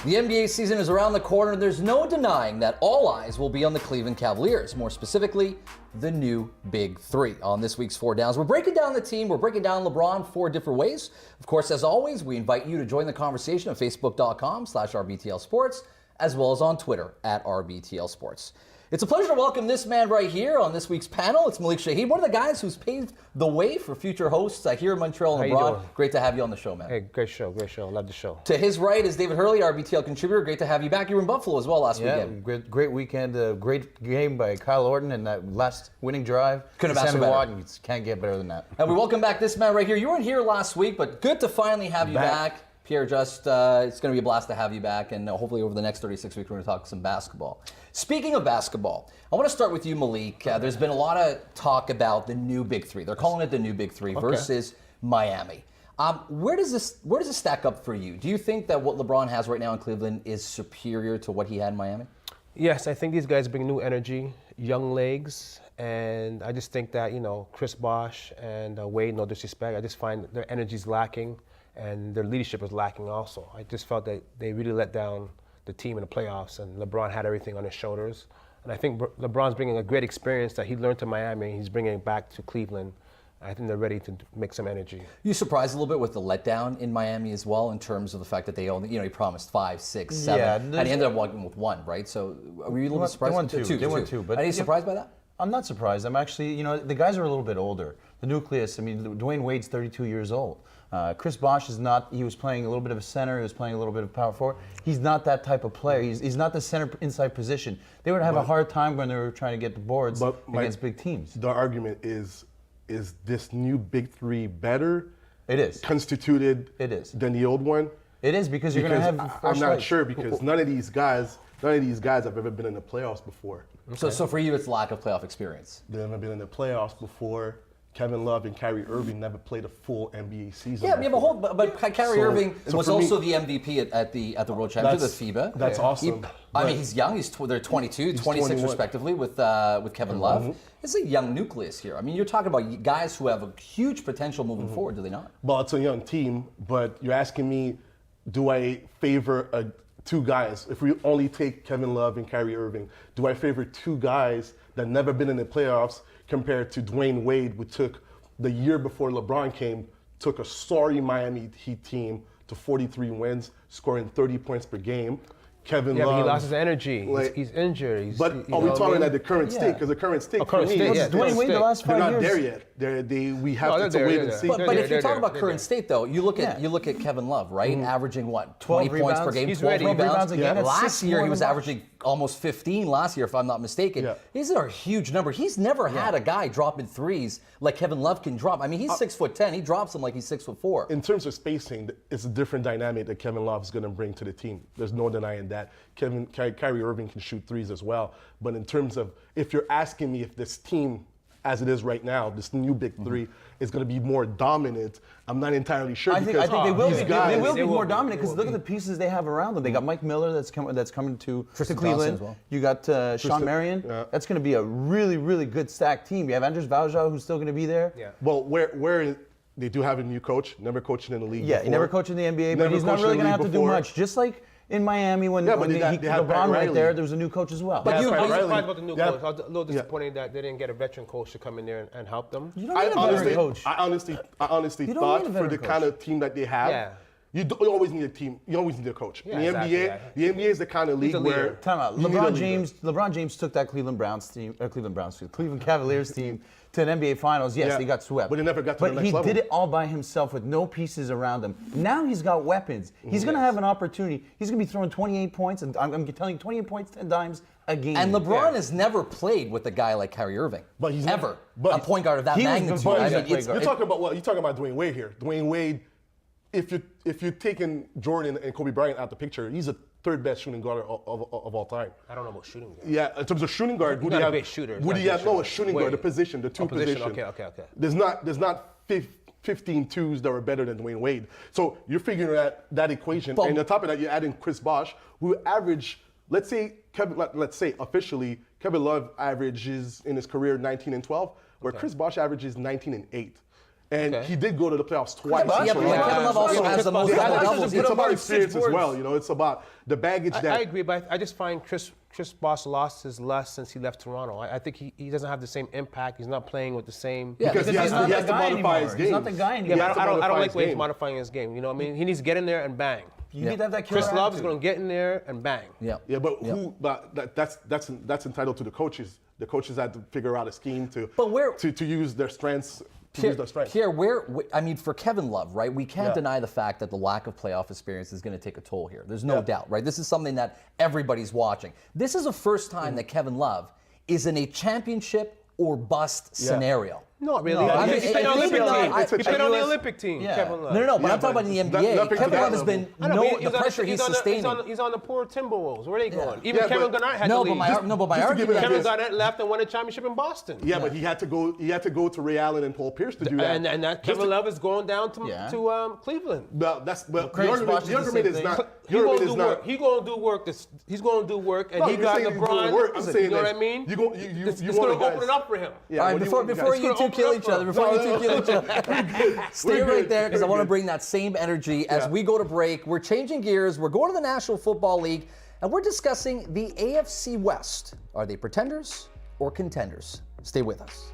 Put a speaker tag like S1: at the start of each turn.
S1: The NBA season is around the corner, and there's no denying that all eyes will be on the Cleveland Cavaliers, more specifically, the new Big Three. On this week's Four Downs, we're breaking down the team, we're breaking down LeBron four different ways. Of course, as always, we invite you to join the conversation at facebook.com/RBTL Sports, as well as on Twitter at RBTL Sports. It's a pleasure to welcome this man right here on this week's panel. It's Malik Shaheed, one of the guys who's paved the way for future hosts here in Montreal and abroad. Great to have you on the show, man.
S2: Hey, great show. Love the show.
S1: To his right is David Hurley, RBTL contributor. Great to have you back. You were in Buffalo as well last weekend.
S3: Great weekend. Great game by Kyle Orton and that last winning drive.
S1: Couldn't have asked for better.
S3: Can't get better than that.
S1: And we welcome back this man right here. You weren't here last week, but good to finally have you back. Pierre, it's going to be a blast to have you back, and hopefully over the next 36 weeks we're going to talk some basketball. Speaking of basketball, I want to start with you, Malik. There's been a lot of talk about the new Big Three. They're calling it the new Big Three versus Miami. Where does this stack up for you? Do you think that what LeBron has right now in Cleveland is superior to what he had in Miami?
S2: Yes, I think these guys bring new energy, young legs, and I just think that, Chris Bosh and Wade, no disrespect, I just find their energy's lacking. And their leadership was lacking also. I just felt that they really let down the team in the playoffs, and LeBron had everything on his shoulders. And I think LeBron's bringing a great experience that he learned to Miami. He's bringing it back to Cleveland. I think they're ready to make some energy.
S1: You surprised a little bit with the letdown in Miami as well, in terms of the fact that they only, he promised 5, 6, 7, and he ended up walking with 1, right? So were you a little bit surprised?
S3: They won two.
S1: But are you surprised by that?
S3: I'm not surprised. I'm actually, the guys are a little bit older. The nucleus, Dwayne Wade's 32 years old. Chris Bosh is not, he was playing a little bit of a center, he was playing a little bit of power forward. He's not that type of player. He's not the center inside position. They would have a hard time when they were trying to get the boards against big teams.
S4: The argument is this new Big Three better?
S3: It is.
S4: Constituted than the old one?
S3: It is, because you're going to have
S4: I'm not sure, because none of these guys have ever been in the playoffs before.
S1: Okay. So for you, it's lack of playoff experience.
S4: They've never been in the playoffs before. Kevin Love and Kyrie Irving never played a full NBA season.
S1: But Kyrie Irving was also the MVP at the World Championship, the FIBA.
S4: That's awesome.
S1: He's young. They're 22, 26 21. Respectively with Kevin Love. Mm-hmm. It's a young nucleus here. You're talking about guys who have a huge potential moving forward, do they not?
S4: Well, it's a young team, but you're asking me, do I favor two guys? If we only take Kevin Love and Kyrie Irving, do I favor two guys that never been in the playoffs compared to Dwayne Wade, who took the year before LeBron came, took a sorry Miami Heat team to 43 wins, scoring 30 points per game. Kevin Love,
S2: but he lost his energy. He's injured.
S4: Are we talking at the current state? Because the current state,
S3: Dwayne Wade the last 5 years.
S4: They're not there yet. We have to wait and see.
S1: But if you're talking about current state, though, you look at Kevin Love, right? Averaging what, 20 points per game, 12 rebounds a game. Last year he was averaging almost 15 last year, if I'm not mistaken. Yeah. These are a huge number. He's never had a guy dropping threes like Kevin Love can drop. He's 6'10". He drops them like he's 6'4".
S4: In terms of spacing, it's a different dynamic that Kevin Love is going to bring to the team. There's no denying that. Kyrie Irving can shoot threes as well. But in terms of, if you're asking me if this team, as it is right now, this new Big Three is going to be more dominant, I'm not entirely sure.
S3: I think they will be. They will be more dominant, because look at the pieces they have around them. They got Mike Miller that's coming to Cleveland. Well. You got Sean Marion. Yeah. That's going to be a really, really good stacked team. You have Andres Valjean, who's still going to be there.
S4: Yeah. Well, where they do have a new coach, never coaching in the league.
S3: Yeah, he never coached in the NBA, but he's not really going to have to do much. Just like in Miami, when LeBron right there was a new coach as well.
S2: But you surprised about the new coach. I was a little disappointed that they didn't get a veteran coach to come in there and help them.
S3: You don't need a veteran coach.
S4: I honestly thought for the kind of team that they have, you always need a team. You always need a coach.
S2: Yeah,
S4: in the NBA is the kind of league where
S3: time out. LeBron James took that Cleveland Cavaliers team to an NBA Finals. Yes, they got swept.
S4: But he never got to the next level.
S3: But he did it all by himself with no pieces around him. Now he's got weapons. He's going to have an opportunity. He's going to be throwing 28 points, and I'm telling you, 28 points, 10 dimes a game.
S1: And LeBron has never played with a guy like Kyrie Irving.
S4: But he's
S1: never. A point guard of that magnitude.
S4: You're talking about Dwayne Wade here. Dwayne Wade, if you're taking Jordan and Kobe Bryant out the picture, he's a third best shooting guard of all time.
S2: I don't know about shooting guard.
S4: Yeah, in terms of shooting guard, who do you have? A shooting guard, the position, the two position.
S2: Okay.
S4: There's not 15 twos that were better than Dwayne Wade. So you're figuring out that equation, and on top of that, you're adding Chris Bosh, who averaged, let's say officially, Kevin Love averages in his career 19 and 12, where Chris Bosh averages 19 and 8. And
S2: Okay.
S4: he did go to the playoffs twice.
S1: Yeah, but Kevin Love also has the most
S2: Yeah,
S1: double
S2: that's
S1: doubles.
S2: just
S4: It's
S2: Put
S4: about
S2: him on
S4: experience
S2: six
S4: as well.
S2: boards.
S4: You know, it's about the baggage that.
S2: I agree, but I just find Chris Bosh lost his lust since he left Toronto. I think he doesn't have the same impact. He's not playing with the same.
S1: Yeah,
S4: because he has
S3: not
S4: to
S3: that guy
S4: modify his
S3: anymore.
S4: game.
S3: He's not the guy anymore.
S2: Yeah,
S4: He has
S2: but
S4: to
S2: I don't
S4: modify
S2: like
S4: his
S2: the way he's
S4: game.
S2: modifying his game. You know what I mean? He needs to get in there and bang.
S3: You need to have that killer
S2: Chris Love is
S3: attitude.
S2: going to get in there and bang.
S1: Yeah.
S4: Yeah, but who? But that's entitled to the coaches. The coaches had to figure out a scheme to
S1: But where-
S4: to use their strengths.
S1: I mean, for Kevin Love, right? We can't deny the fact that the lack of playoff experience is going to take a toll here. There's no doubt, right? This is something that everybody's watching. This is the first time that Kevin Love is in a championship or bust scenario.
S2: Not really.
S3: No, I mean,
S2: He played on the
S1: maybe
S2: Olympic
S1: not.
S2: team.
S1: It's
S2: He played on the
S3: US
S2: Olympic team,
S3: Yeah.
S2: Kevin Love.
S1: No, but
S4: Yeah,
S1: I'm talking
S4: but
S1: about in the
S4: nothing
S1: NBA.
S4: to
S1: Kevin
S4: that
S1: Love has
S4: level.
S1: been
S2: I know, but
S1: the pressure he's sustaining.
S2: He's on the poor Timberwolves. Where are they going? Even
S4: Yeah,
S2: Kevin
S4: but-
S2: Garnett had
S1: No,
S2: to
S1: but
S2: leave.
S1: my argument
S4: just to give it
S2: Kevin
S4: this-
S2: Garnett left and won a championship in Boston.
S4: Yeah, but he had to go. He had to go to Ray Allen and Paul Pierce to do that.
S2: And that Kevin Love is going down to Cleveland.
S4: Well, that's but
S3: Chris
S4: the
S3: Bosh is the
S4: argument
S3: same
S4: is
S3: thing.
S4: not.
S2: He
S4: Your
S2: gonna
S4: argument
S2: do
S4: is
S2: work.
S4: not.
S2: He gonna do work. He's gonna do work, and
S4: No,
S2: he
S4: you're
S2: got
S4: saying he's doing
S2: LeBron.
S4: work. I'm saying
S2: you know what
S4: that
S2: I mean?
S4: you go- you
S2: It's
S4: want
S2: gonna
S4: the guys-
S2: open it up for him.
S4: Yeah,
S1: All right,
S4: what do
S1: before
S4: want the
S1: you
S4: guys-
S1: two
S2: open
S1: kill
S2: up
S1: each
S2: for
S1: other,
S2: him.
S1: before you two kill each other, stay
S4: We're
S1: right
S4: good.
S1: there because I
S4: We're
S1: want to
S4: good.
S1: bring that same energy as
S4: Yeah.
S1: we go to break. We're changing gears. We're going to the National Football League, and we're discussing the AFC West. Are they pretenders or contenders? Stay with us.